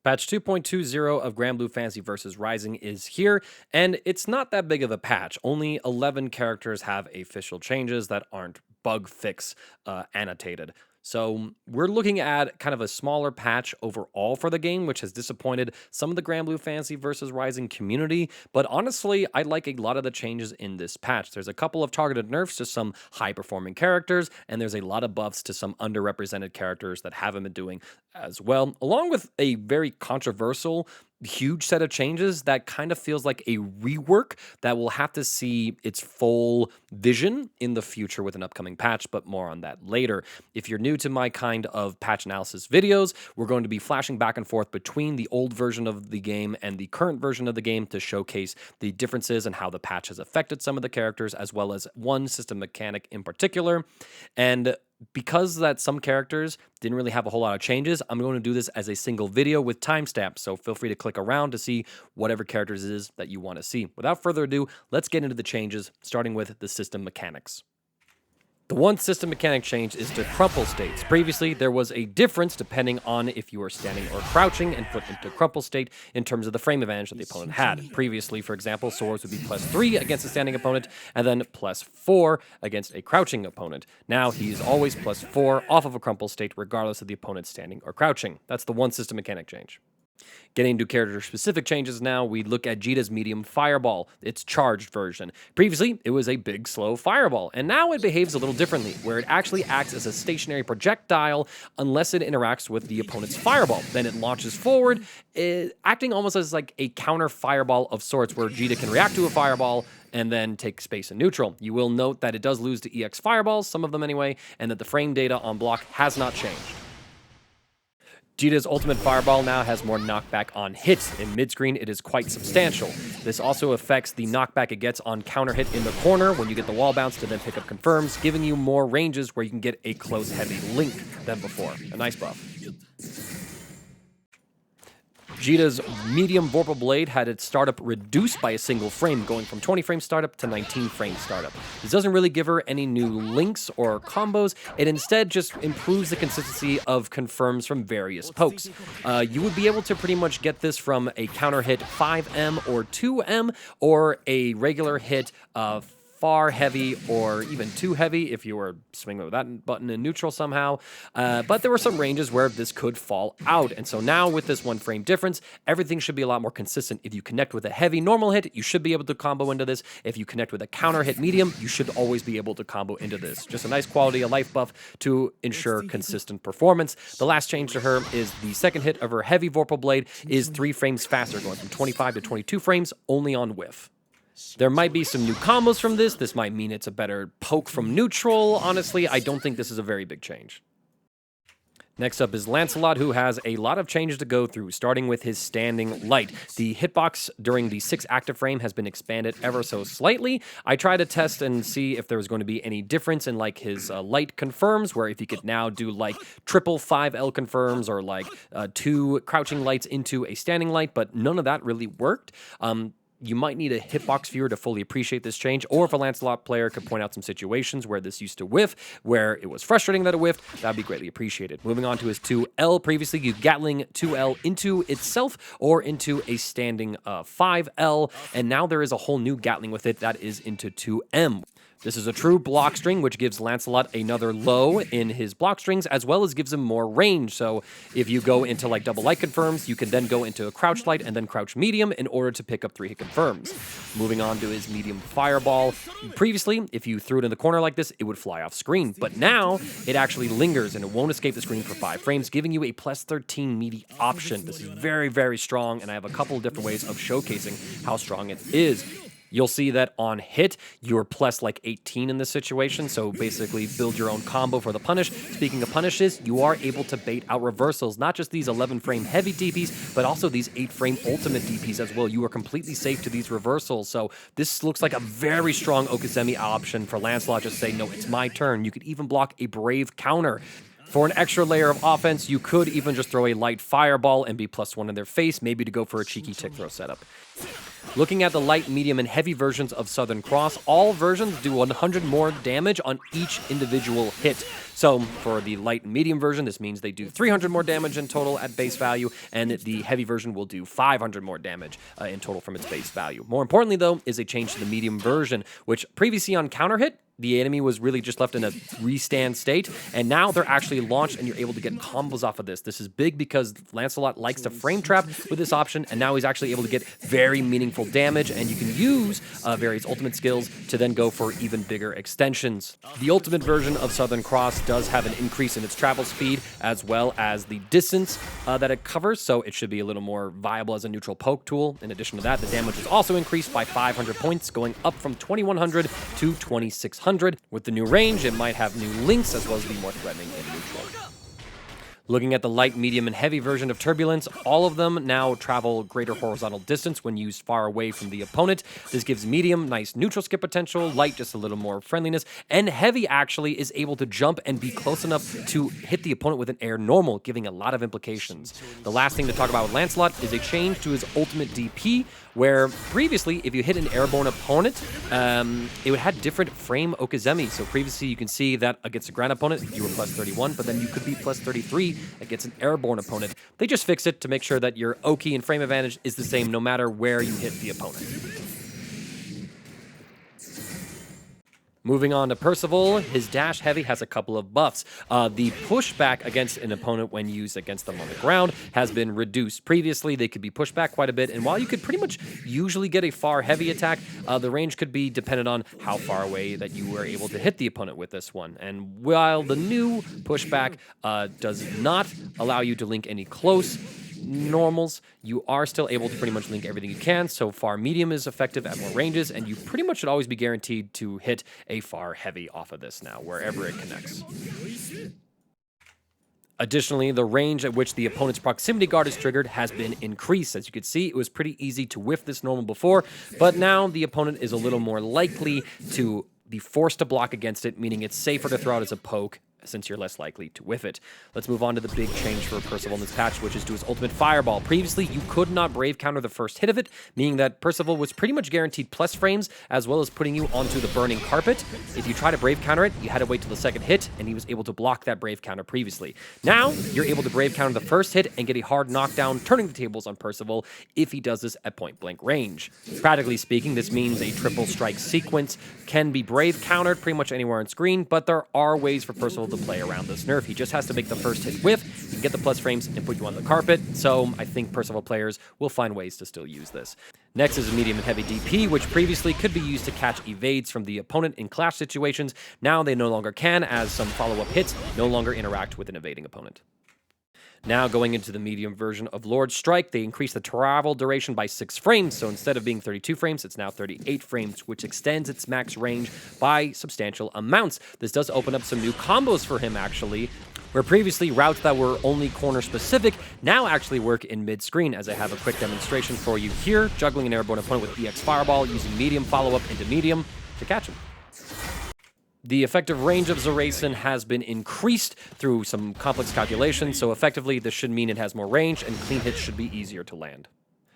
Patch 2.20 of Granblue Fantasy vs. Rising is here, and it's not that big of a patch. Only 11 characters have official changes that aren't bug fix annotated. So we're looking at kind of a smaller patch overall for the game, which has disappointed some of the Granblue Fantasy vs. Rising community. But honestly, I like a lot of the changes in this patch. There's a couple of targeted nerfs to some high-performing characters, and there's a lot of buffs to some underrepresented characters that haven't been doing as well, along with a very controversial huge set of changes that kind of feels like a rework that will have to see its full vision in the future with an upcoming patch, but more on that later. If you're new to my kind of patch analysis videos, we're going to be flashing back and forth between the old version of the game and the current version of the game to showcase the differences and how the patch has affected some of the characters, as well as one system mechanic in particular. And because that some characters didn't really have a whole lot of changes, I'm going to do this as a single video with timestamps, so feel free to click around to see whatever characters it is that you want to see. Without further ado, let's get into the changes, starting with the system mechanics. The one system mechanic change is to crumple states. Previously, there was a difference depending on if you were standing or crouching and put into crumple state in terms of the frame advantage that the opponent had. Previously, for example, Soriz would be +3 against a standing opponent and then +4 against a crouching opponent. Now he's always +4 off of a crumple state regardless of the opponent standing or crouching. That's the one system mechanic change. Getting into character-specific changes now, we look at Djeeta's medium fireball, its charged version. Previously, it was a big, slow fireball, and now it behaves a little differently, where it actually acts as a stationary projectile unless it interacts with the opponent's fireball. Then it launches forward, acting almost as like a counter fireball of sorts, where Djeeta can react to a fireball and then take space in neutral. You will note that it does lose to EX fireballs, some of them anyway, and that the frame data on block has not changed. Djeeta's ultimate fireball now has more knockback on hits. In mid-screen, it is quite substantial. This also affects the knockback it gets on counter hit in the corner when you get the wall bounce to then pick up confirms, giving you more ranges where you can get a close heavy link than before. A nice buff. Djeeta's medium Vorpal Blade had its startup reduced by a single frame, going from 20 frame startup to 19 frame startup. This doesn't really give her any new links or combos. It instead just improves the consistency of confirms from various pokes. You would be able to pretty much get this from a counter hit 5M or 2M, or a regular hit of far heavy or even too heavy if you were swinging with that button in neutral somehow. But there were some ranges where this could fall out. And so now with this one frame difference, everything should be a lot more consistent. If you connect with a heavy normal hit, you should be able to combo into this. If you connect with a counter hit medium, you should always be able to combo into this. Just a nice quality of life buff to ensure consistent performance. The last change to her is the second hit of her heavy Vorpal Blade is 3 frames faster, going from 25 to 22 frames only on whiff. There might be some new combos from this. This might mean it's a better poke from neutral. Honestly, I don't think this is a very big change. Next up is Lancelot, who has a lot of changes to go through, starting with his standing light. The hitbox during the 6 active frame has been expanded ever so slightly. I tried to test and see if there was going to be any difference in like his light confirms, where if he could now do like triple 5L confirms or like 2 crouching lights into a standing light, but none of that really worked. You might need a hitbox viewer to fully appreciate this change, or if a Lancelot player could point out some situations where this used to whiff, where it was frustrating that it whiffed, that would be greatly appreciated. Moving on to his 2L, previously you Gatling 2L into itself or into a standing 5L, and now there is a whole new Gatling with it that is into 2M. This is a true block string, which gives Lancelot another low in his block strings, as well as gives him more range. So if you go into like double light confirms, you can then go into a crouch light and then crouch medium in order to pick up 3 hit confirms. Moving on to his medium fireball. Previously, if you threw it in the corner like this, it would fly off screen. But now it actually lingers and it won't escape the screen for 5 frames, giving you a +13 meaty option. This is very, very strong, and I have a couple of different ways of showcasing how strong it is. You'll see that on hit, you're plus like 18 in this situation, so basically build your own combo for the punish. Speaking of punishes, you are able to bait out reversals, not just these 11-frame heavy DPs, but also these 8-frame ultimate DPs as well. You are completely safe to these reversals, so this looks like a very strong Okasemi option for Lancelot. Just say, no, it's my turn. You could even block a Brave counter. For an extra layer of offense, you could even just throw a light fireball and be +1 in their face, maybe to go for a cheeky tick throw setup. Looking at the light, medium, and heavy versions of Southern Cross, all versions do 100 more damage on each individual hit. So for the light and medium version, this means they do 300 more damage in total at base value, and the heavy version will do 500 more damage in total from its base value. More importantly, though, is a change to the medium version, which previously on counter hit, the enemy was really just left in a restand state, and now they're actually launched, and you're able to get combos off of this. This is big because Lancelot likes to frame trap with this option, and now he's actually able to get very meaningful damage, and you can use various ultimate skills to then go for even bigger extensions. The ultimate version of Southern Cross does have an increase in its travel speed, as well as the distance that it covers, so it should be a little more viable as a neutral poke tool. In addition to that, the damage is also increased by 500 points, going up from 2100 to 2600. With the new range, it might have new links, as well as be more threatening in neutral. Looking at the light, medium, and heavy version of Turbulence, all of them now travel greater horizontal distance when used far away from the opponent. This gives medium nice neutral skip potential, light just a little more friendliness, and heavy actually is able to jump and be close enough to hit the opponent with an air normal, giving a lot of implications. The last thing to talk about with Lancelot is a change to his ultimate DP, where previously, if you hit an airborne opponent, it would have different frame Okizeme. So previously, you can see that against a ground opponent, you were plus 31, but then you could be plus 33 against an airborne opponent. They just fix it to make sure that your Oki and frame advantage is the same no matter where you hit the opponent. Moving on to Percival, his dash heavy has a couple of buffs. The pushback against an opponent when used against them on the ground has been reduced. Previously, they could be pushed back quite a bit, and while you could pretty much usually get a far heavy attack, the range could be dependent on how far away that you were able to hit the opponent with this one. And while the new pushback does not allow you to link any close normals, you are still able to pretty much link everything you can. So far medium is effective at more ranges, and you pretty much should always be guaranteed to hit a far heavy off of this now, wherever it connects. Additionally, the range at which the opponent's proximity guard is triggered has been increased. As you can see, it was pretty easy to whiff this normal before, but now the opponent is a little more likely to be forced to block against it, meaning it's safer to throw it as a poke, since you're less likely to whiff it. Let's move on to the big change for Percival in this patch, which is to his ultimate fireball. Previously, you could not brave counter the first hit of it, meaning that Percival was pretty much guaranteed plus frames, as well as putting you onto the burning carpet. If you try to brave counter it, you had to wait till the second hit, and he was able to block that brave counter previously. Now, you're able to brave counter the first hit and get a hard knockdown, turning the tables on Percival if he does this at point blank range. Practically speaking, this means a triple strike sequence can be brave countered pretty much anywhere on screen, but there are ways for Percival to play around this nerf. He just has to make the first hit whiff, you can get the plus frames and put you on the carpet, so I think Percival players will find ways to still use this. Next is a medium and heavy DP, which previously could be used to catch evades from the opponent in clash situations. Now they no longer can, as some follow-up hits no longer interact with an evading opponent. Now going into the medium version of Lord Strike, they increase the travel duration by 6 frames, so instead of being 32 frames, it's now 38 frames, which extends its max range by substantial amounts. This does open up some new combos for him, actually, where previously routes that were only corner-specific now actually work in mid-screen, as I have a quick demonstration for you here, juggling an airborne opponent with EX Fireball, using medium follow-up into medium to catch him. The effective range of Zoraison has been increased through some complex calculations, so effectively this should mean it has more range, and clean hits should be easier to land.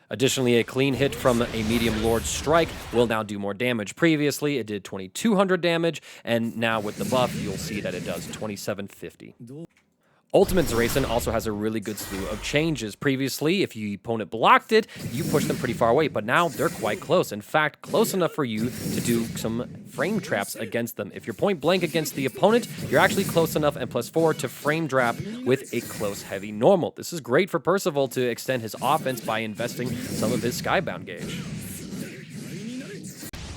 Additionally, a clean hit from a medium Lord Strike will now do more damage. Previously, it did 2200 damage, and now with the buff, you'll see that it does 2750. Ultimate Zoraison also has a really good slew of changes. Previously, if your opponent blocked it, you pushed them pretty far away, but now they're quite close. In fact, close enough for you to do some frame traps against them. If you're point blank against the opponent, you're actually close enough and +4 to frame trap with a close heavy normal. This is great for Percival to extend his offense by investing some of his Skybound gauge.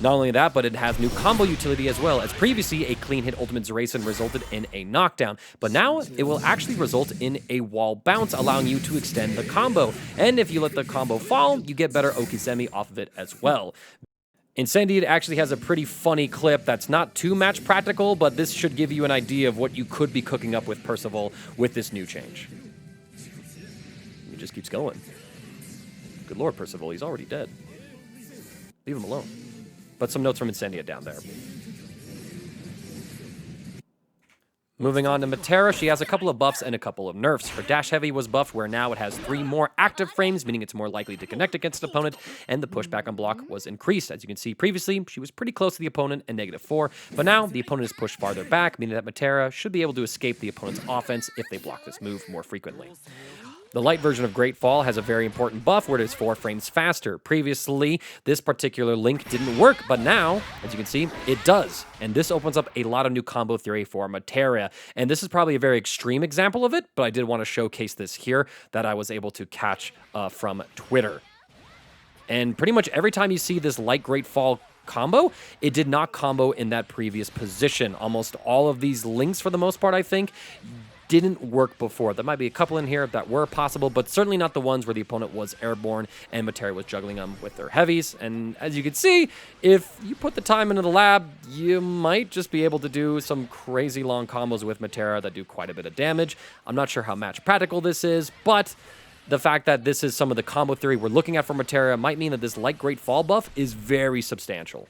Not only that, but it has new combo utility as well, as previously a clean hit Ultimate Zoraison resulted in a knockdown, but now it will actually result in a wall bounce, allowing you to extend the combo. And if you let the combo fall, you get better Okizeme off of it as well. Incendiate actually has a pretty funny clip that's not too match practical, but this should give you an idea of what you could be cooking up with Percival with this new change. He just keeps going. Good lord, Percival, he's already dead. Leave him alone. But some notes from Incendiate down there. Moving on to Metera, she has a couple of buffs and a couple of nerfs. Her dash heavy was buffed, where now it has 3 more active frames, meaning it's more likely to connect against an opponent, and the pushback on block was increased. As you can see previously, she was pretty close to the opponent and -4, but now the opponent is pushed farther back, meaning that Metera should be able to escape the opponent's offense if they block this move more frequently. The light version of Great Fall has a very important buff where it is 4 frames faster. Previously, this particular link didn't work, but now, as you can see, it does. And this opens up a lot of new combo theory for Metera. And this is probably a very extreme example of it, but I did want to showcase this here that I was able to catch from Twitter. And pretty much every time you see this light Great Fall combo, it did not combo in that previous position. Almost all of these links, for the most part, I think, didn't work before. There might be a couple in here that were possible, but certainly not the ones where the opponent was airborne and Metera was juggling them with their heavies. And as you can see, if you put the time into the lab, you might just be able to do some crazy long combos with Metera that do quite a bit of damage. I'm not sure how match practical this is, but the fact that this is some of the combo theory we're looking at for Metera might mean that this light Great Fall buff is very substantial.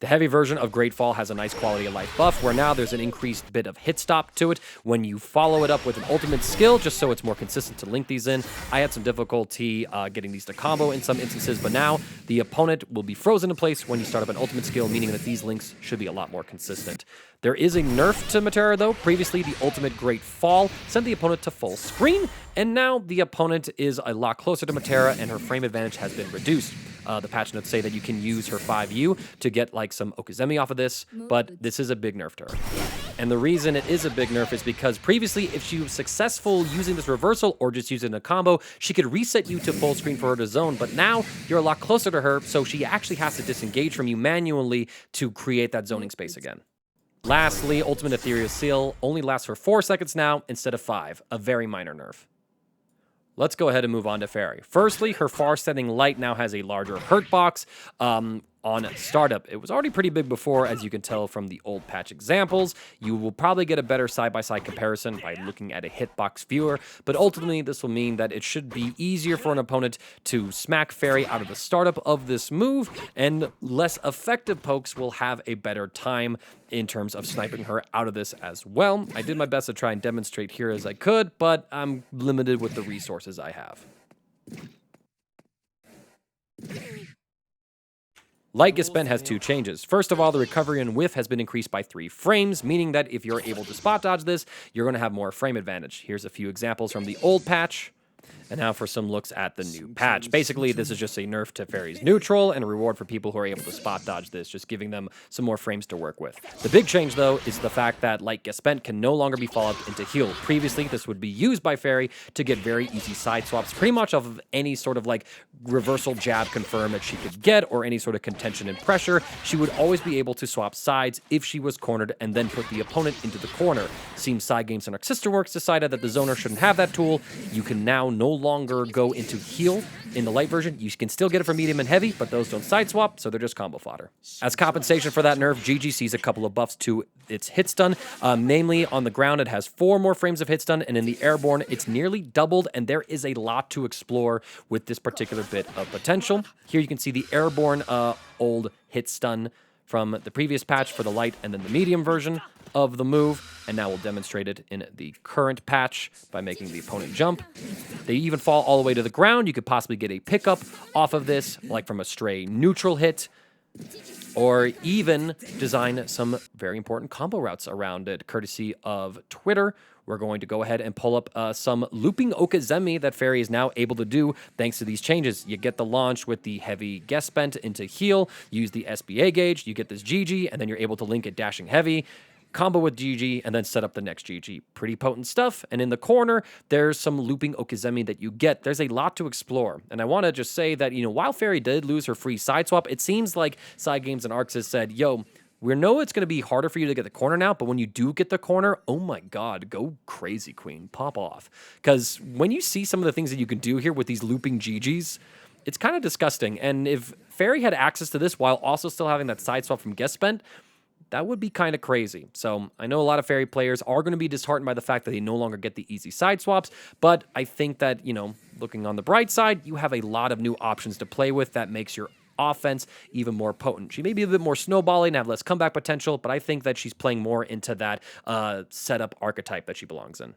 The heavy version of Great Fall has a nice quality of life buff, where now there's an increased bit of hit stop to it when you follow it up with an ultimate skill, just so it's more consistent to link these in. I had some difficulty getting these to combo in some instances, but now the opponent will be frozen in place when you start up an ultimate skill, meaning that these links should be a lot more consistent. There is a nerf to Metera, though. Previously, the ultimate Great Fall sent the opponent to full screen, and now the opponent is a lot closer to Metera, and her frame advantage has been reduced. The patch notes say that you can use her 5U to get like some Okizeme off of this, but this is a big nerf to her. And the reason it is a big nerf is because previously, if she was successful using this reversal or just using a combo, she could reset you to full screen for her to zone, but now you're a lot closer to her, so she actually has to disengage from you manually to create that zoning space again. Lastly, Ultimate Ethereal Seal only lasts for 4 seconds now instead of 5, a very minor nerf. Let's go ahead and move on to Ferry. Firstly, her far-setting light now has a larger hurt box on startup. It was already pretty big before, as you can tell from the old patch examples. You will probably get a better side-by-side comparison by looking at a hitbox viewer, but ultimately this will mean that it should be easier for an opponent to smack Ferry out of the startup of this move, and less effective pokes will have a better time in terms of sniping her out of this as well. I did my best to try and demonstrate here as I could, but I'm limited with the resources I have. Light Gets Spent has 2 changes. First of all, the recovery and whiff has been increased by 3 frames, meaning that if you're able to spot dodge this, you're going to have more frame advantage. Here's a few examples from the old patch. And now for some looks at the new patch. Basically, this is just a nerf to Ferry's neutral and a reward for people who are able to spot dodge this, just giving them some more frames to work with. The big change, though, is the fact that Light Gets Spent can no longer be followed into heal. Previously, this would be used by Ferry to get very easy side swaps, pretty much off of any sort of like reversal jab confirm that she could get, or any sort of contention and pressure. She would always be able to swap sides if she was cornered and then put the opponent into the corner. Seems Side Games and Arc Sister Works decided that the zoner shouldn't have that tool. You can now no longer go into heal in the light version. You can still get it for medium and heavy, but those don't side swap, so they're just combo fodder. As compensation for that nerf, GG sees a couple of buffs to its hit stun. Namely, on the ground, it has 4 more frames of hit stun, and in the airborne, it's nearly doubled, and there is a lot to explore with this particular bit of potential. Here you can see the airborne old hit stun from the previous patch for the light and then the medium version of the move, and now we'll demonstrate it in the current patch by making the opponent jump. They even fall all the way to the ground. You could possibly get a pickup off of this, like from a stray neutral hit, or even design some very important combo routes around it, courtesy of Twitter. We're going to go ahead and pull up some looping Okizeme that Ferry is now able to do thanks to these changes. You get the launch with the heavy guest spent into heal, use the SBA gauge, you get this GG, and then you're able to link it dashing heavy, combo with GG, and then set up the next GG. Pretty potent stuff. And in the corner, there's some looping Okizeme that you get. There's a lot to explore. And I want to just say that, while Ferry did lose her free side swap, it seems like Side Games and Arcs has said, yo, we know it's going to be harder for you to get the corner now, but when you do get the corner, oh my God, go crazy, queen. Pop off. Because when you see some of the things that you can do here with these looping GGs, it's kind of disgusting. And if Ferry had access to this while also still having that side swap from guest spent, that would be kind of crazy. So I know a lot of Ferry players are going to be disheartened by the fact that they no longer get the easy side swaps, but I think that, looking on the bright side, you have a lot of new options to play with that makes your offense even more potent. She may be a bit more snowballing and have less comeback potential, but I think that she's playing more into that setup archetype that she belongs in.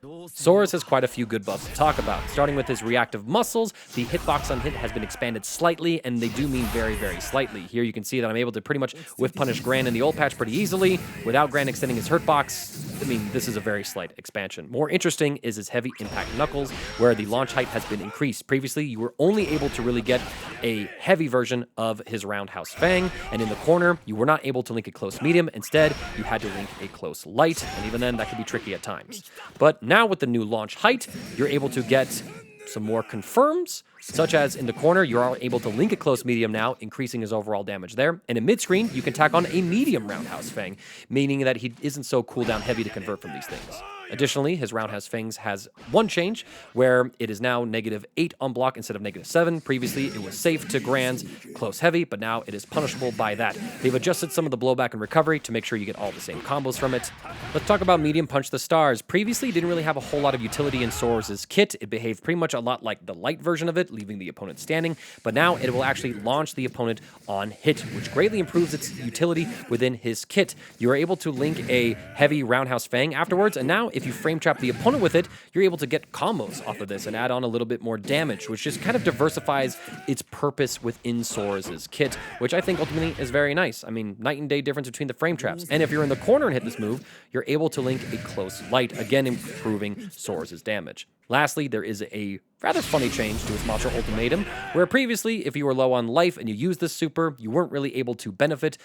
Soriz has quite a few good buffs to talk about. Starting with his reactive muscles, the hitbox on hit has been expanded slightly, and they do mean very, very slightly. Here you can see that I'm able to pretty much whiff punish Gran in the old patch pretty easily, without Gran extending his hurt box. I mean, this is a very slight expansion. More interesting is his heavy impact knuckles, where the launch height has been increased. Previously, you were only able to really get a heavy version of his roundhouse fang, and in the corner, you were not able to link a close medium. Instead, you had to link a close light, and even then, that could be tricky at times. But now with the new launch height, you're able to get some more confirms, such as in the corner, you're able to link a close medium now, increasing his overall damage there. And in mid-screen, you can tack on a medium roundhouse fang, meaning that he isn't so cooldown heavy to convert from these things. Additionally, his roundhouse fangs has one change, where it is now -8 on block instead of -7. Previously, it was safe to Gran's close heavy, but now it is punishable by that. They've adjusted some of the blowback and recovery to make sure you get all the same combos from it. Let's talk about medium punch the stars. Previously, it didn't really have a whole lot of utility in Soriz's kit. It behaved pretty much a lot like the light version of it, leaving the opponent standing, but now it will actually launch the opponent on hit, which greatly improves its utility within his kit. You are able to link a heavy roundhouse fang afterwards, and now if you frame trap the opponent with it, you're able to get combos off of this and add on a little bit more damage, which just kind of diversifies its purpose within Soriz's kit, which I think ultimately is very nice. I mean, night and day difference between the frame traps. And if you're in the corner and hit this move, you're able to link a close light, again improving Soriz's damage. Lastly, there is a rather funny change to his Mantra Ultimatum, where previously, if you were low on life and you used this super, you weren't really able to benefit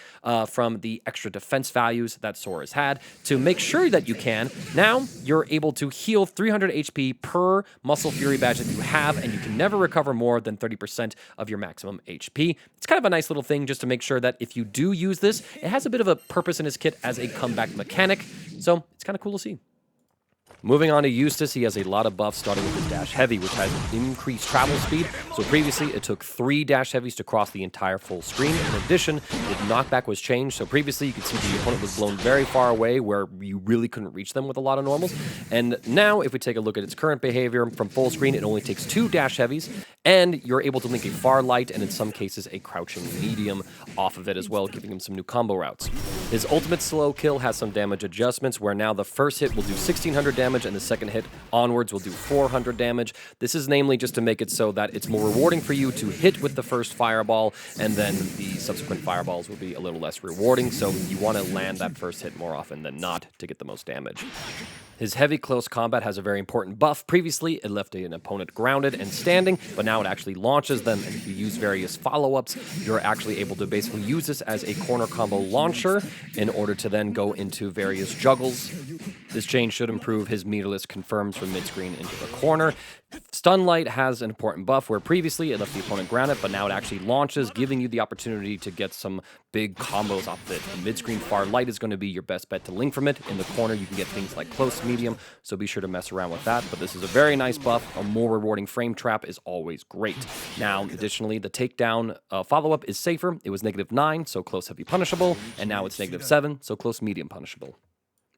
from the extra defense values that Soriz had. To make sure that you can, now you're able to heal 300 HP per Muscle Fury badge that you have, and you can never recover more than 30% of your maximum HP. It's kind of a nice little thing just to make sure that if you do use this, it has a bit of a purpose in his kit as a comeback mechanic, so it's kind of cool to see. Moving on to Eustace, he has a lot of buffs, starting with his dash heavy, which has increased travel speed. So previously, it took 3 dash heavies to cross the entire full screen. In addition, the knockback was changed. So previously, you could see the opponent was blown very far away, where you really couldn't reach them with a lot of normals. And now, if we take a look at its current behavior, from full screen, it only takes 2 dash heavies, and you're able to link a far light, and in some cases, a crouching medium off of it as well, giving him some new combo routes. His ultimate slow kill has some damage adjustments, where now the first hit will do 1600 damage, and the second hit onwards will do 400 damage. This is namely just to make it so that it's more rewarding for you to hit with the first fireball, and then the subsequent fireballs will be a little less rewarding, so you want to land that first hit more often than not to get the most damage. His heavy close combat has a very important buff. Previously, it left an opponent grounded and standing, but now it actually launches them, and if you use various follow-ups, you're actually able to basically use this as a corner combo launcher in order to then go into various juggles. This change should improve his meterless confirms from mid-screen into the corner. Stunlight has an important buff, where previously it left the opponent grounded, but now it actually launches, giving you the opportunity to get some big combos off of it. The mid-screen far light is going to be your best bet to link from it. In the corner, you can get things like close medium, so be sure to mess around with that. But this is a very nice buff. A more rewarding frame trap is always great. Now, additionally, the takedown follow-up is safer. It was -9, so close heavy punishable, and now it's -7, so close medium punishable.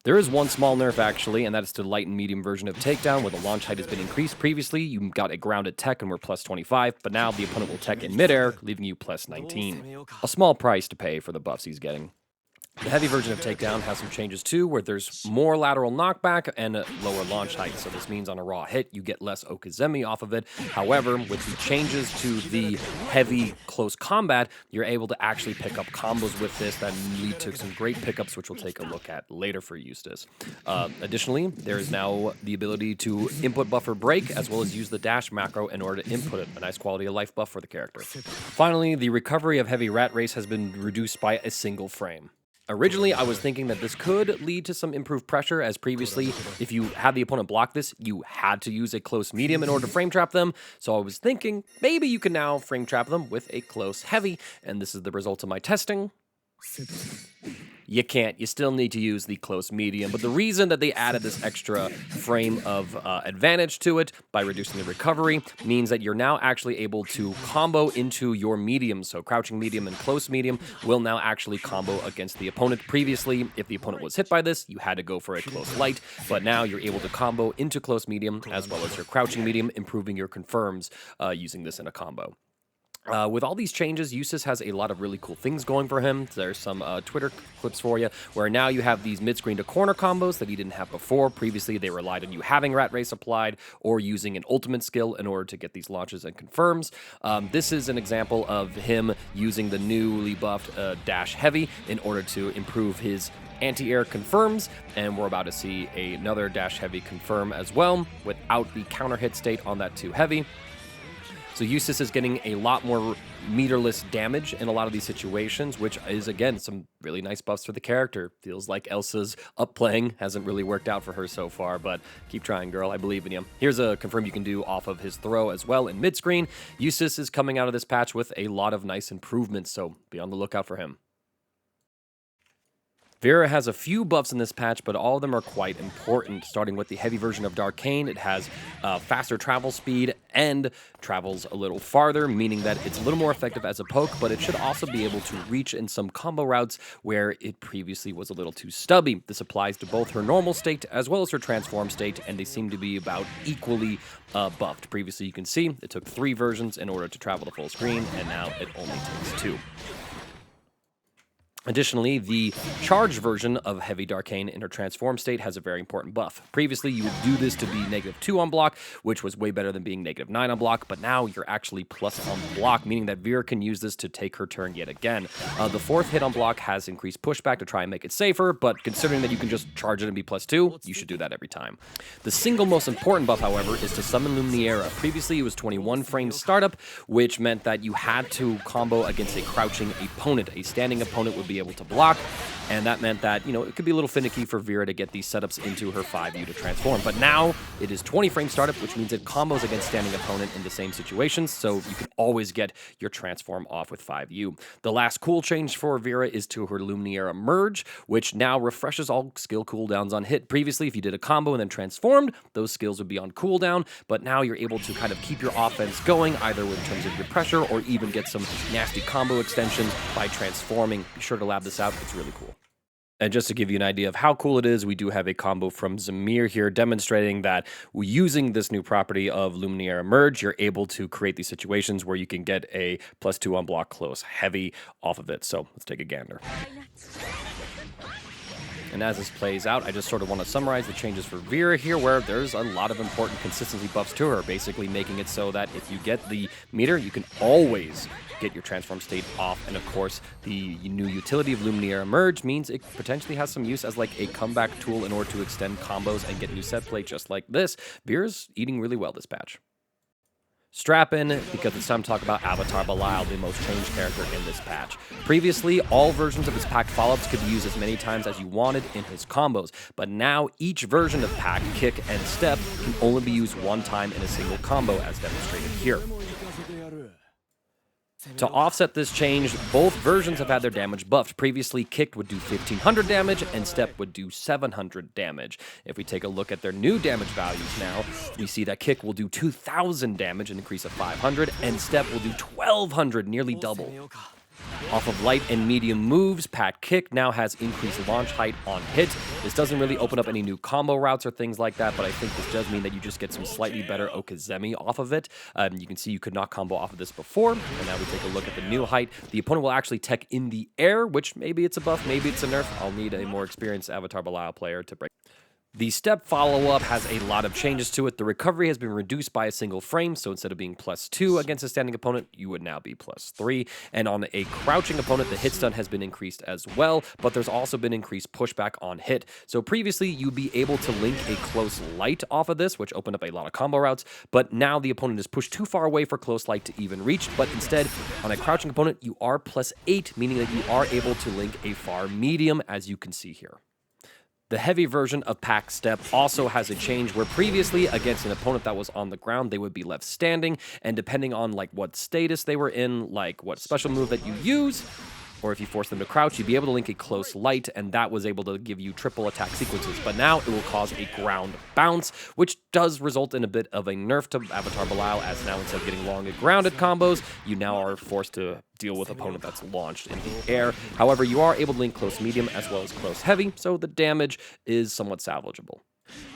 There is one small nerf, actually, and that is to the light and medium version of Takedown, where the launch height has been increased. Previously, you got a grounded tech and were +25, but now the opponent will tech in midair, leaving you +19. A small price to pay for the buffs he's getting. The heavy version of Takedown has some changes too, where there's more lateral knockback and a lower launch height. So this means on a raw hit, you get less Okizeme off of it. However, with the changes to the heavy close combat, you're able to actually pick up combos with this that lead to some great pickups, which we'll take a look at later for Eustace. Additionally, there is now the ability to input buffer break, as well as use the dash macro in order to input it. A nice quality of life buff for the character. Finally, the recovery of heavy rat race has been reduced by a single frame. Originally, I was thinking that this could lead to some improved pressure, as previously, if you had the opponent block this, you had to use a close medium in order to frame trap them. So I was thinking, maybe you can now frame trap them with a close heavy, and this is the result of my testing. You can't. You still need to use the close medium. But the reason that they added this extra frame of advantage to it by reducing the recovery means that you're now actually able to combo into your medium. So crouching medium and close medium will now actually combo against the opponent. Previously, if the opponent was hit by this, you had to go for a close light. But now you're able to combo into close medium as well as your crouching medium, improving your confirms using this in a combo. With all these changes, Eustace has a lot of really cool things going for him. There's some Twitter clips for you, where now you have these mid-screen to corner combos that he didn't have before. Previously, they relied on you having Rat Race applied or using an ultimate skill in order to get these launches and confirms. This is an example of him using the newly buffed Dash Heavy in order to improve his anti-air confirms, and we're about to see another Dash Heavy confirm as well without the counter hit state on that 2 Heavy. So Eustace is getting a lot more meterless damage in a lot of these situations, which is, again, some really nice buffs for the character. Feels like Elsa's upplaying hasn't really worked out for her so far, but keep trying, girl. I believe in you. Here's a confirm you can do off of his throw as well in mid-screen. Eustace is coming out of this patch with a lot of nice improvements, so be on the lookout for him. Vira has a few buffs in this patch, but all of them are quite important. Starting with the heavy version of Darkane, it has faster travel speed and travels a little farther, meaning that it's a little more effective as a poke, but it should also be able to reach in some combo routes where it previously was a little too stubby. This applies to both her normal state as well as her transform state, and they seem to be about equally buffed. Previously, you can see it took 3 versions in order to travel to full screen, and now it only takes 2. Additionally, the charged version of Heavy Darkane in her transform state has a very important buff. Previously, you would do this to be -2 on block, which was way better than being -9 on block, but now you're actually plus on block, meaning that Vira can use this to take her turn yet again. The 4th hit on block has increased pushback to try and make it safer, but considering that you can just charge it and be +2, you should do that every time. The single most important buff, however, is to summon Lumiera. Previously, it was 21 frames startup, which meant that you had to combo against a crouching opponent. A standing opponent would be able to block, and that meant that, it could be a little finicky for Vira to get these setups into her 5U to transform. But now it is 20 frame startup, which means it combos against standing opponent in the same situations, so you can always get your transform off with 5U. The last cool change for Vira is to her Lumiera merge, which now refreshes all skill cooldowns on hit. Previously, if you did a combo and then transformed, those skills would be on cooldown, but now you're able to kind of keep your offense going, either in terms of your pressure or even get some nasty combo extensions by transforming. Be sure to lab this out. It's really cool. And just to give you an idea of how cool it is, we do have a combo from Zamir here demonstrating that using this new property of Lumiera Merge, you're able to create these situations where you can get a +2 on block close heavy off of it. So let's take a gander. And as this plays out, I just sort of want to summarize the changes for Vira here, where there's a lot of important consistency buffs to her, basically making it so that if you get the meter, you can always get your transform state off. And of course, the new utility of Lumiera Merge means it potentially has some use as like a comeback tool in order to extend combos and get new set play just like this. Vira's eating really well this patch. Strap in, because it's time to talk about Avatar Belial, the most changed character in this patch. Previously, all versions of his pack follow-ups could be used as many times as you wanted in his combos, but now each version of pack, kick, and step can only be used one time in a single combo, as demonstrated here. To offset this change, both versions have had their damage buffed. Previously, kick would do 1500 damage and step would do 700 damage. If we take a look at their new damage values now, we see that kick will do 2000 damage, an increase of 500, and step will do 1200, nearly double. Off of light and medium moves, Pat Kick now has increased launch height on hit. This doesn't really open up any new combo routes or things like that, but I think this does mean that you just get some slightly better Okazemi off of it. You can see you could not combo off of this before, and now we take a look at the new height. The opponent will actually tech in the air, which maybe it's a buff, maybe it's a nerf. I'll need a more experienced Avatar Belial player to break. The step follow-up has a lot of changes to it. The recovery has been reduced by a single frame, so instead of being +2 against a standing opponent, you would now be +3. And on a crouching opponent, the hit stun has been increased as well, but there's also been increased pushback on hit. So previously, you'd be able to link a close light off of this, which opened up a lot of combo routes, but now the opponent is pushed too far away for close light to even reach, but instead, on a crouching opponent, you are +8, meaning that you are able to link a far medium, as you can see here. The heavy version of Pack Step also has a change where previously against an opponent that was on the ground, they would be left standing, and depending on like what status they were in, like what special move that you use, or if you force them to crouch, you'd be able to link a close light, and that was able to give you triple attack sequences. But now it will cause a ground bounce, which does result in a bit of a nerf to Avatar Belial, as now instead of getting long and grounded combos, you now are forced to deal with an opponent that's launched in the air. However, you are able to link close medium as well as close heavy, so the damage is somewhat salvageable.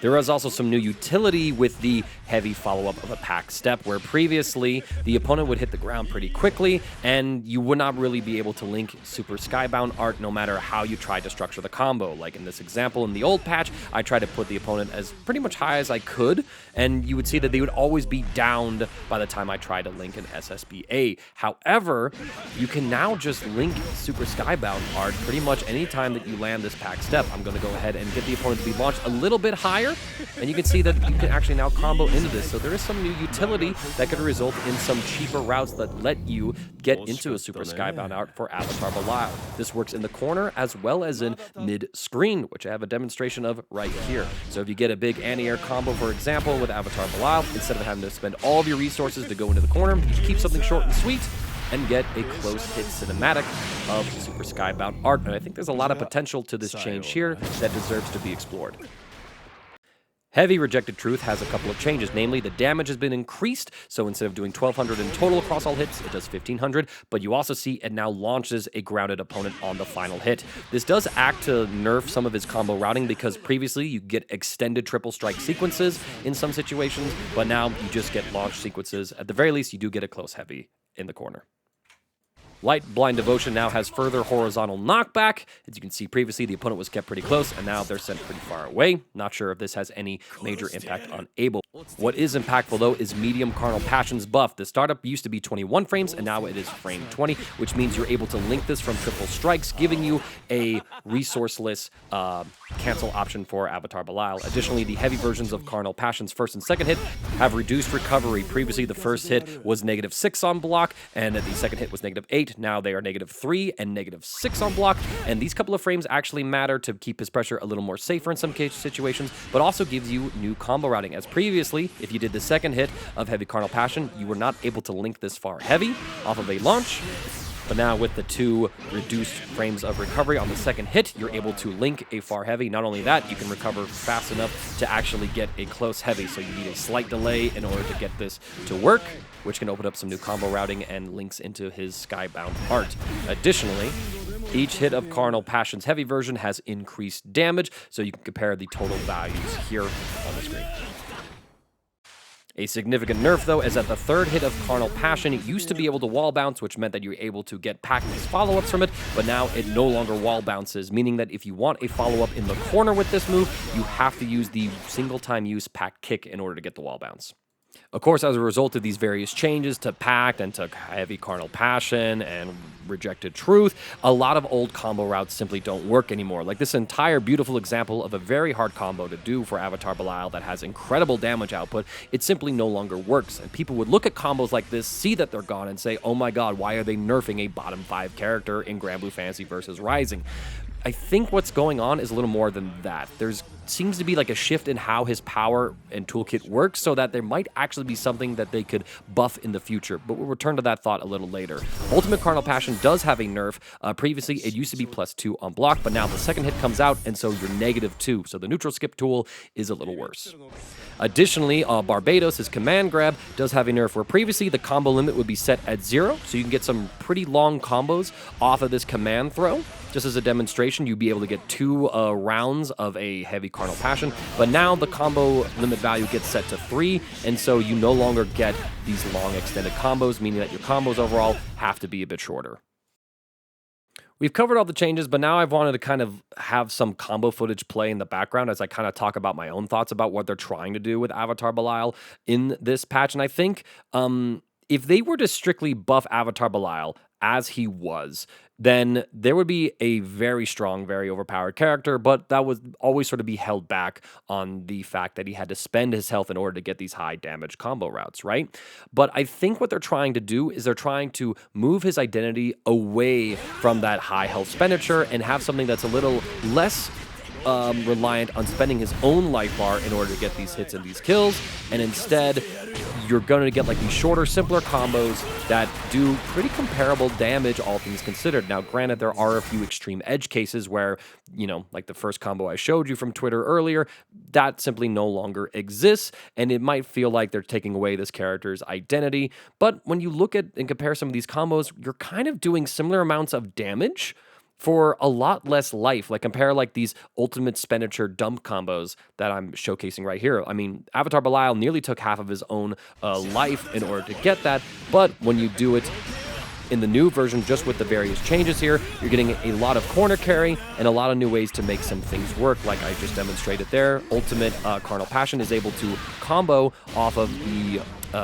There is also some new utility with the heavy follow-up of a pack step, where previously the opponent would hit the ground pretty quickly, and you would not really be able to link Super Skybound art no matter how you tried to structure the combo. Like in this example, in the old patch, I tried to put the opponent as pretty much high as I could, and you would see that they would always be downed by the time I tried to link an SSBA. However, you can now just link Super Skybound art pretty much any time that you land this pack step. I'm going to go ahead and get the opponent to be launched a little bit higher, and you can see that you can actually now combo into this. So there is some new utility that could result in some cheaper routes that let you get into a Super Skybound art for Avatar Belial. This works in the corner as well as in mid-screen, which I have a demonstration of right here. So if you get a big anti-air combo, for example, with Avatar Belial, instead of having to spend all of your resources to go into the corner, you keep something short and sweet and get a close hit cinematic of Super Skybound art. And I think there's a lot of potential to this change here that deserves to be explored. Heavy Rejected Truth has a couple of changes, namely the damage has been increased, so instead of doing 1200 in total across all hits, it does 1500, but you also see it now launches a grounded opponent on the final hit. This does act to nerf some of his combo routing, because previously you get extended triple strike sequences in some situations, but now you just get launch sequences. At the very least, you do get a close heavy in the corner. Light Blind Devotion now has further horizontal knockback. As you can see previously, the opponent was kept pretty close, and now they're sent pretty far away. Not sure if this has any major impact on Abel. What is impactful, though, is Medium Carnal Passion's buff. The startup used to be 21 frames, and now it is frame 20, which means you're able to link this from triple strikes, giving you a resourceless cancel option for Avatar Belial. Additionally, the heavy versions of Carnal Passion's first and second hit have reduced recovery. Previously, the first hit was -6 on block, and the second hit was -8. Now they are -3 and -6 on block, and these couple of frames actually matter to keep his pressure a little more safer in some case situations, but also gives you new combo routing, as previously, if you did the second hit of Heavy Carnal Passion, you were not able to link this far heavy off of a launch. But now with the 2 reduced frames of recovery on the second hit, you're able to link a far heavy. Not only that, you can recover fast enough to actually get a close heavy, so you need a slight delay in order to get this to work, which can open up some new combo routing and links into his Skybound art. Additionally, each hit of Carnal Passion's heavy version has increased damage, so you can compare the total values here on the screen. A significant nerf, though, is that the third hit of Carnal Passion used to be able to wall bounce, which meant that you were able to get pack-based follow-ups from it, but now it no longer wall bounces, meaning that if you want a follow-up in the corner with this move, you have to use the single-time use pack kick in order to get the wall bounce. Of course, as a result of these various changes to Pact and to Heavy Carnal Passion and Rejected Truth, a lot of old combo routes simply don't work anymore. Like this entire beautiful example of a very hard combo to do for Avatar Belial that has incredible damage output, it simply no longer works. And people would look at combos like this, see that they're gone, and say, oh my god, why are they nerfing a bottom 5 character in Granblue Fantasy versus Rising? I think what's going on is a little more than that. There's seems to be like a shift in how his power and toolkit works, so that there might actually be something that they could buff in the future, but we'll return to that thought a little later. Ultimate Carnal Passion does have a nerf. Previously, it used to be +2 on block, but now the second hit comes out, and so you're -2, so the neutral skip tool is a little worse. Additionally, Barbados, his command grab, does have a nerf, where previously the combo limit would be set at 0, so you can get some pretty long combos off of this command throw. Just as a demonstration, you'd be able to get 2 rounds of a Heavy Carnal Passion, but now the combo limit value gets set to 3, and so you no longer get these long extended combos, meaning that your combos overall have to be a bit shorter. We've covered all the changes, but now I've wanted to kind of have some combo footage play in the background as I kind of talk about my own thoughts about what they're trying to do with Avatar Belial in this patch. And I think if they were to strictly buff Avatar Belial as he was, then there would be a very strong, very overpowered character, but that would always sort of be held back on the fact that he had to spend his health in order to get these high damage combo routes, right? But I think what they're trying to do is they're trying to move his identity away from that high health expenditure and have something that's a little less reliant on spending his own life bar in order to get these hits and these kills, and instead you're going to get like these shorter, simpler combos that do pretty comparable damage, all things considered. Now, granted, there are a few extreme edge cases where, you know, like the first combo I showed you from Twitter earlier, that simply no longer exists, and it might feel like they're taking away this character's identity. But when you look at and compare some of these combos, you're kind of doing similar amounts of damage for a lot less life. Like compare like these ultimate expenditure dump combos that I'm showcasing right here. I mean, Avatar Belial nearly took half of his own life in order to get that, but when you do it in the new version, just with the various changes here, you're getting a lot of corner carry and a lot of new ways to make some things work, like I just demonstrated there. Ultimate Carnal Passion is able to combo off of the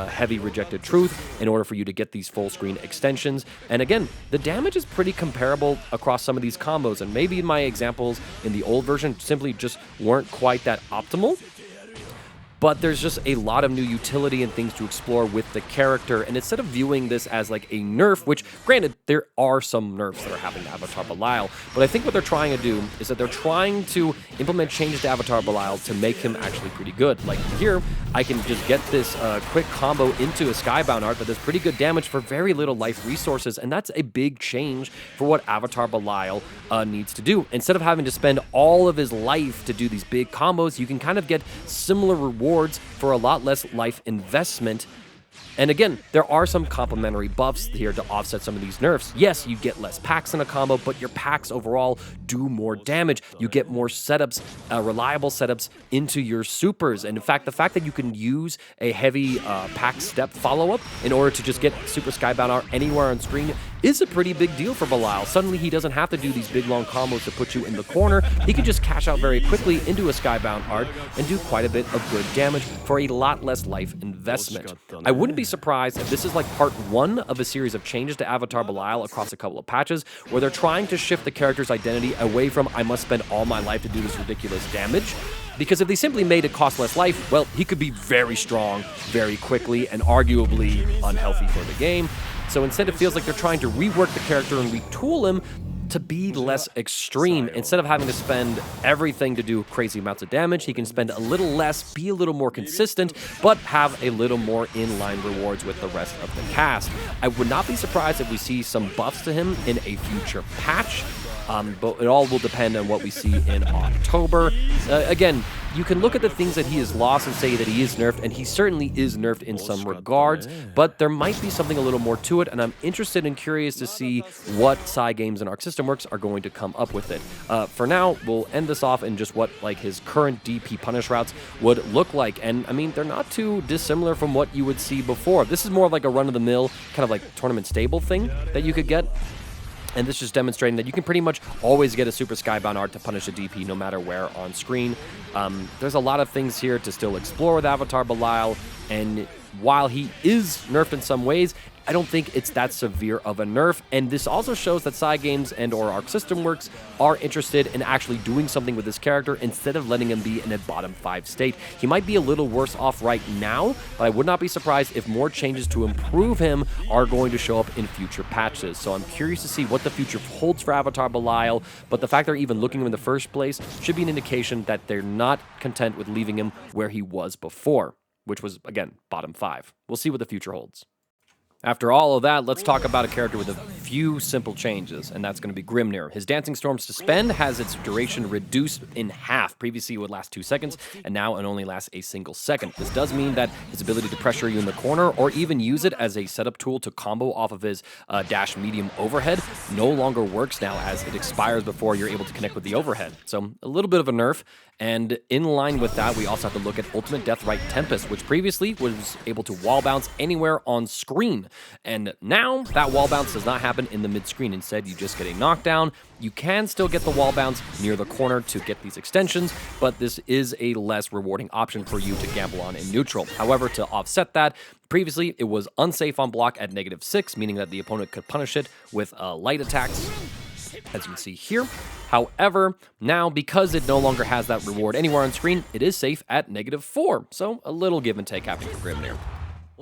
heavy Rejected Truth in order for you to get these full screen extensions. And again, the damage is pretty comparable across some of these combos, and maybe my examples in the old version simply just weren't quite that optimal. But there's just a lot of new utility and things to explore with the character. And instead of viewing this as like a nerf, which granted, there are some nerfs that are happening to Avatar Belial, but I think what they're trying to do is that they're trying to implement changes to Avatar Belial to make him actually pretty good. Like here, I can just get this quick combo into a Skybound art that does pretty good damage for very little life resources. And that's a big change for what Avatar Belial needs to do. Instead of having to spend all of his life to do these big combos, you can kind of get similar rewards for a lot less life investment. And again, there are some complementary buffs here to offset some of these nerfs. Yes, you get less packs in a combo, but your packs overall do more damage. You get more setups, reliable setups into your supers. And in fact, the fact that you can use a heavy pack step follow-up in order to just get Super Skybound art anywhere on screen is a pretty big deal for Belial. Suddenly, he doesn't have to do these big, long combos to put you in the corner. He can just cash out very quickly into a Skybound art and do quite a bit of good damage for a lot less life investment. I wouldn't be surprised if this is like part one of a series of changes to Avatar Belial across a couple of patches, where they're trying to shift the character's identity away from I must spend all my life to do this ridiculous damage. Because if they simply made it cost less life, well, he could be very strong very quickly and arguably unhealthy for the game. So instead, it feels like they're trying to rework the character and retool him to be less extreme. Instead of having to spend everything to do crazy amounts of damage, he can spend a little less, be a little more consistent, but have a little more inline rewards with the rest of the cast. I would not be surprised if we see some buffs to him in a future patch. But it all will depend on what we see in October. Again, you can look at the things that he has lost and say that he is nerfed, and he certainly is nerfed in some regards, but there might be something a little more to it, and I'm interested and curious to see what Cygames and Arc System Works are going to come up with it. For now, we'll end this off in just what like his current DP punish routes would look like, and I mean, they're not too dissimilar from what you would see before. This is more of like a run-of-the-mill kind of like tournament stable thing that you could get. And this is demonstrating that you can pretty much always get a Super Skybound art to punish a DP no matter where on screen. There's a lot of things here to still explore with Avatar Belial, and while he is nerfed in some ways, I don't think it's that severe of a nerf, and this also shows that Cygames and or Arc System Works are interested in actually doing something with this character instead of letting him be in a bottom 5 state. He might be a little worse off right now, but I would not be surprised if more changes to improve him are going to show up in future patches. So I'm curious to see what the future holds for Avatar Belial, but the fact they're even looking him in the first place should be an indication that they're not content with leaving him where he was before, which was, again, bottom 5. We'll see what the future holds. After all of that, let's talk about a character with a few simple changes, and that's going to be Grimnir. His Dancing Storms to spend has its duration reduced in half. Previously, it would last 2 seconds, and now it only lasts a single second. This does mean that his ability to pressure you in the corner, or even use it as a setup tool to combo off of his dash medium overhead, no longer works now, as it expires before you're able to connect with the overhead. So a little bit of a nerf. And in line with that, we also have to look at Ultimate Deathrite Tempest, which previously was able to wall bounce anywhere on screen. And now that wall bounce does not happen in the mid-screen. Instead, you just get a knockdown. You can still get the wall bounce near the corner to get these extensions, but this is a less rewarding option for you to gamble on in neutral. However, to offset that, previously it was unsafe on block at -6, meaning that the opponent could punish it with light attacks, as you can see here. However, now because it no longer has that reward anywhere on screen, it is safe at -4. So a little give and take happening for Grimnir.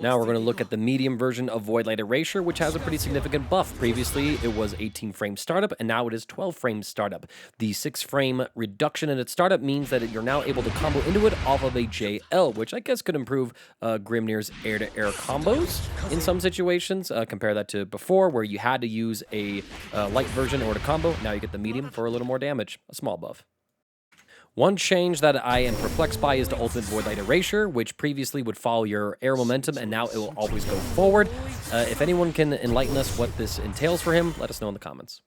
Now we're going to look at the medium version of Void Light Erasure, which has a pretty significant buff. Previously, it was 18 frame startup, and now it is 12 frame startup. The 6 frame reduction in its startup means that you're now able to combo into it off of a JL, which I guess could improve Grimnir's air-to-air combos in some situations. Compare that to before, where you had to use a light version in order to combo. Now you get the medium for a little more damage. A small buff. One change that I am perplexed by is the Ultimate Void Light Erasure, which previously would follow your air momentum, and now it will always go forward. If anyone can enlighten us what this entails for him, let us know in the comments.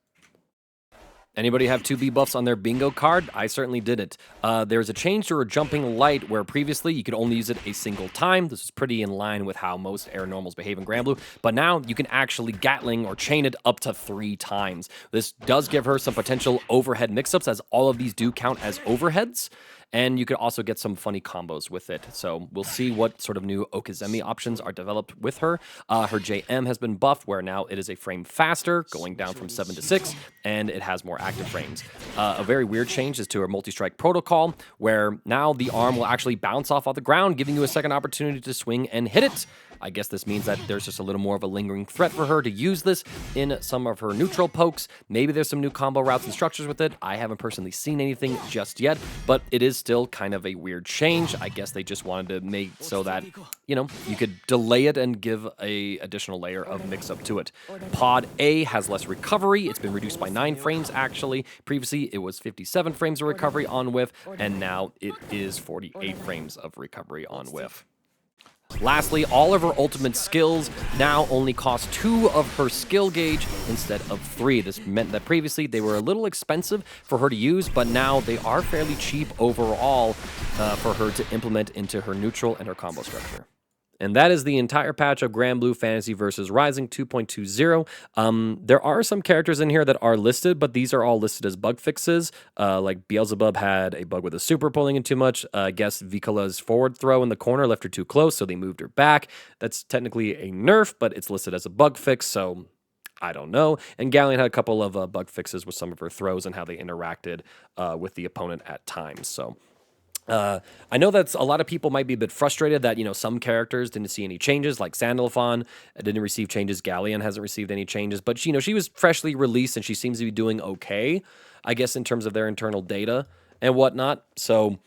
Anybody have 2B buffs on their bingo card? I certainly didn't. There's a change to her jumping light where previously you could only use it a single time. This is pretty in line with how most air normals behave in Granblue, but now you can actually Gatling or chain it up to 3 times. This does give her some potential overhead mix-ups, as all of these do count as overheads. And you could also get some funny combos with it. So we'll see what sort of new Okizeme options are developed with her. Her JM has been buffed, where now it is a frame faster, going down from 7 to 6, and it has more active frames. A very weird change is to her multi-strike protocol, where now the arm will actually bounce off the ground, giving you a second opportunity to swing and hit it. I guess this means that there's just a little more of a lingering threat for her to use this in some of her neutral pokes. Maybe there's some new combo routes and structures with it. I haven't personally seen anything just yet, but it is still kind of a weird change. I guess they just wanted to make so that, you know, you could delay it and give a additional layer of mix-up to it. Pod A has less recovery. It's been reduced by 9 frames, actually. Previously, it was 57 frames of recovery on whiff, and now it is 48 frames of recovery on whiff. Lastly, all of her ultimate skills now only cost 2 of her skill gauge instead of 3. This meant that previously they were a little expensive for her to use, but now they are fairly cheap overall for her to implement into her neutral and her combo structure. And that is the entire patch of Granblue Fantasy vs. Rising 2.20. There are some characters in here that are listed, but these are all listed as bug fixes. Like Beelzebub had a bug with a super pulling in too much. I guess Vikala's forward throw in the corner left her too close, so they moved her back. That's technically a nerf, but it's listed as a bug fix, so I don't know. And Galleon had a couple of bug fixes with some of her throws and how they interacted with the opponent at times, so... I know that a lot of people might be a bit frustrated that, you know, some characters didn't see any changes, like Sandalphon didn't receive changes, Galleon hasn't received any changes, but, you know, she was freshly released and she seems to be doing okay, I guess, in terms of their internal data and whatnot, so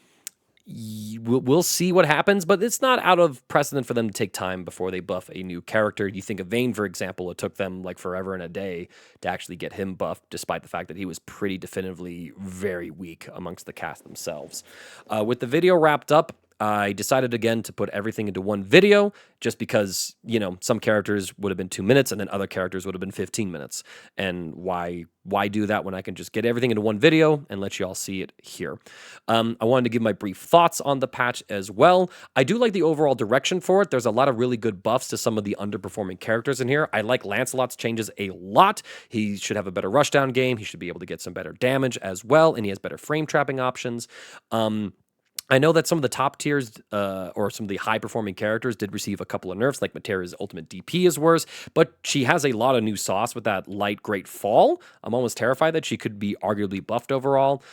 we'll see what happens, but it's not out of precedent for them to take time before they buff a new character. You think of Vayne, for example, it took them like forever and a day to actually get him buffed, despite the fact that he was pretty definitively very weak amongst the cast themselves. With the video wrapped up, I decided again to put everything into one video just because, you know, some characters would have been 2 minutes and then other characters would have been 15 minutes. And why do that when I can just get everything into one video and let you all see it here? I wanted to give my brief thoughts on the patch as well. I do like the overall direction for it. There's a lot of really good buffs to some of the underperforming characters in here. I like Lancelot's changes a lot. He should have a better rushdown game. He should be able to get some better damage as well, and he has better frame trapping options. I know that some of the top tiers or some of the high-performing characters did receive a couple of nerfs, like Metera's ultimate DP is worse, but she has a lot of new sauce with that light great fall. I'm almost terrified that she could be arguably buffed overall.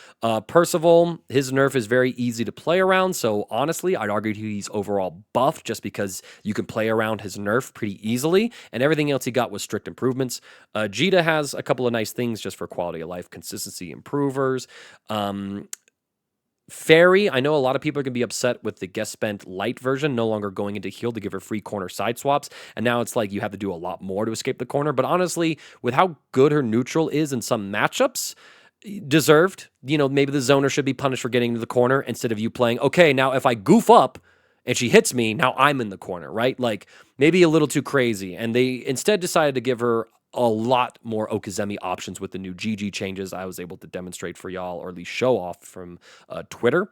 Percival, his nerf is very easy to play around, so honestly, I'd argue he's overall buffed just because you can play around his nerf pretty easily, and everything else he got was strict improvements. Djeeta has a couple of nice things just for quality of life, consistency improvers. Ferry, I know a lot of people are going to be upset with the guest spent light version no longer going into heal to give her free corner side swaps, and now it's like you have to do a lot more to escape the corner, but honestly, with how good her neutral is in some matchups, deserved. You know, maybe the zoner should be punished for getting into the corner instead of you playing, okay, now if I goof up and she hits me, now I'm in the corner, right? Like, maybe a little too crazy, and they instead decided to give her a lot more Okizeme options with the new GG changes I was able to demonstrate for y'all, or at least show off from Twitter.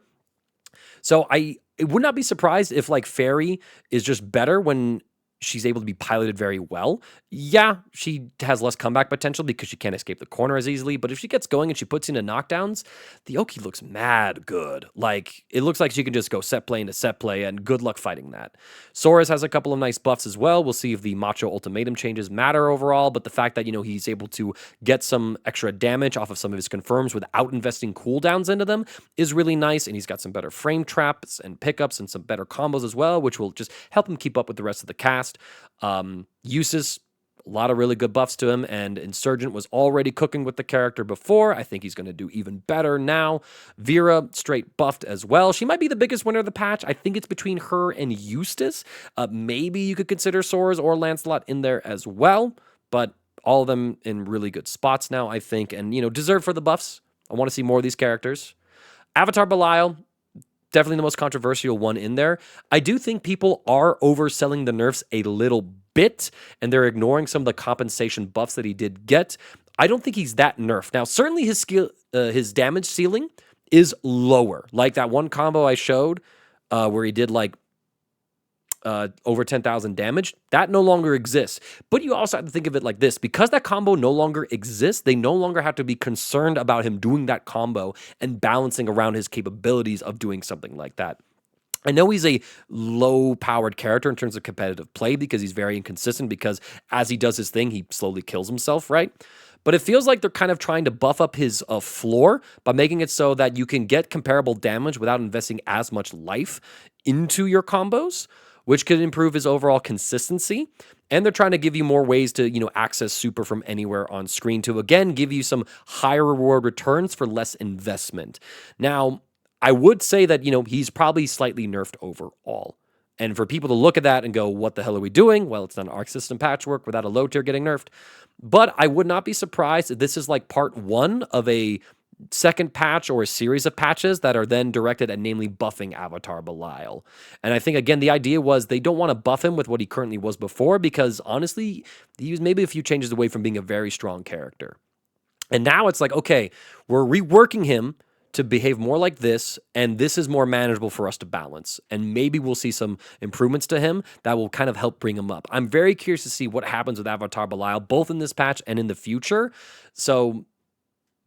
So I would not be surprised if, like, Ferry is just better when she's able to be piloted very well. Yeah, she has less comeback potential because she can't escape the corner as easily, but if she gets going and she puts into knockdowns, the Oki looks mad good. Like, it looks like she can just go set play into set play, and good luck fighting that. Soriz has a couple of nice buffs as well. We'll see if the Macho Ultimatum changes matter overall, but the fact that, you know, he's able to get some extra damage off of some of his confirms without investing cooldowns into them is really nice, and he's got some better frame traps and pickups and some better combos as well, which will just help him keep up with the rest of the cast. Eustace, a lot of really good buffs to him, and Insurgent was already cooking with the character before. I think he's going to do even better now. Vira, straight buffed as well. She might be the biggest winner of the patch. I think it's between her and Eustace. Maybe you could consider Soriz or Lancelot in there as well, but all of them in really good spots now, I think, and, you know, deserve for the buffs. I want to see more of these characters. Avatar Belial, definitely the most controversial one in there. I do think people are overselling the nerfs a little bit, and they're ignoring some of the compensation buffs that he did get. I don't think he's that nerfed. Now, certainly his damage ceiling is lower. Like that one combo I showed where he did like over 10,000 damage, that no longer exists. But you also have to think of it like this. Because that combo no longer exists, they no longer have to be concerned about him doing that combo and balancing around his capabilities of doing something like that. I know he's a low-powered character in terms of competitive play because he's very inconsistent because as he does his thing, he slowly kills himself, right? But it feels like they're kind of trying to buff up his floor by making it so that you can get comparable damage without investing as much life into your combos, which could improve his overall consistency. And they're trying to give you more ways to, access super from anywhere on screen to, again, give you some higher reward returns for less investment. Now, I would say that, he's probably slightly nerfed overall. And for people to look at that and go, what the hell are we doing? Well, it's not an Arc System patchwork without a low tier getting nerfed. But I would not be surprised if this is like part one of a second patch or a series of patches that are then directed at namely buffing Avatar Belial. And I think, again, the idea was they don't want to buff him with what he currently was before because, honestly, he was maybe a few changes away from being a very strong character. And now it's like, okay, we're reworking him to behave more like this, and this is more manageable for us to balance. And maybe we'll see some improvements to him that will kind of help bring him up. I'm very curious to see what happens with Avatar Belial, both in this patch and in the future. So,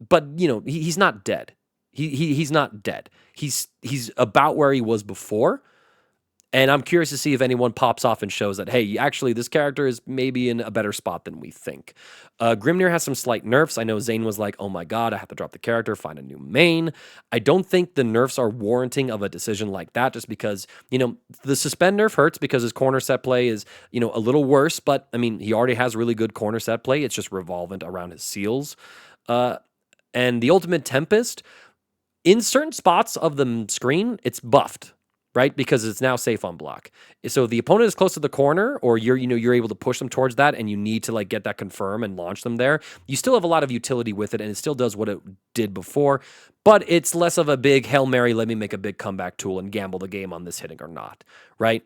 but, he's not dead. He's not dead. He's about where he was before. And I'm curious to see if anyone pops off and shows that, hey, actually, this character is maybe in a better spot than we think. Grimnir has some slight nerfs. I know Zane was like, oh my god, I have to drop the character, find a new main. I don't think the nerfs are warranting of a decision like that just because, the suspend nerf hurts because his corner set play is, a little worse. But, he already has really good corner set play. It's just revolvent around his seals. And the Ultimate Tempest, in certain spots of the screen, it's buffed. Right? Because it's now safe on block. So the opponent is close to the corner or you're able to push them towards that and you need to like get that confirm and launch them there. You still have a lot of utility with it and it still does what it did before, but it's less of a big Hail Mary, let me make a big comeback tool and gamble the game on this hitting or not, right?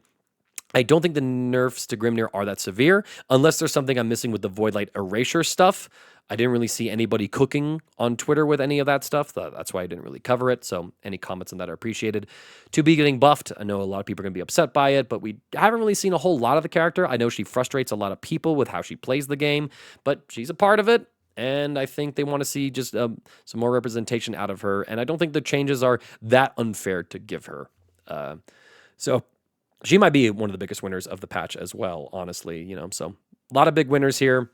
I don't think the nerfs to Grimnir are that severe unless there's something I'm missing with the Voidlight Erasure stuff. I didn't really see anybody cooking on Twitter with any of that stuff. That's why I didn't really cover it. So any comments on that are appreciated. To be getting buffed, I know a lot of people are going to be upset by it, but we haven't really seen a whole lot of the character. I know she frustrates a lot of people with how she plays the game, but she's a part of it. And I think they want to see just some more representation out of her. And I don't think the changes are that unfair to give her. So she might be one of the biggest winners of the patch as well, honestly. So a lot of big winners here.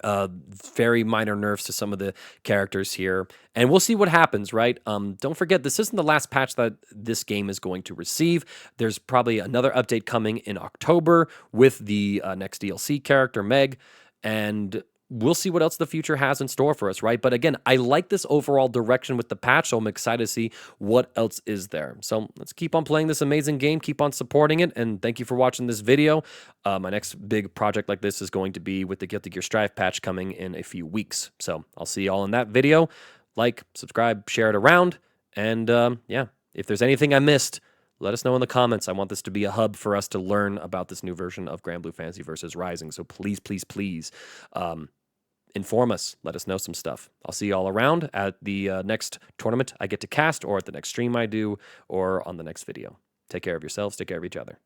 Very minor nerfs to some of the characters here. And we'll see what happens, right? Don't forget, this isn't the last patch that this game is going to receive. There's probably another update coming in October with the next DLC character, Meg. And we'll see what else the future has in store for us, right? But again, I like this overall direction with the patch, so I'm excited to see what else is there. So let's keep on playing this amazing game, keep on supporting it, and thank you for watching this video. My next big project like this is going to be with the Guilty Gear Strive patch coming in a few weeks. So I'll see you all in that video. Like, subscribe, share it around, and yeah, if there's anything I missed, let us know in the comments. I want this to be a hub for us to learn about this new version of Granblue Fantasy versus Rising. So please, please, please, inform us. Let us know some stuff. I'll see you all around at the next tournament I get to cast, or at the next stream I do, or on the next video. Take care of yourselves. Take care of each other.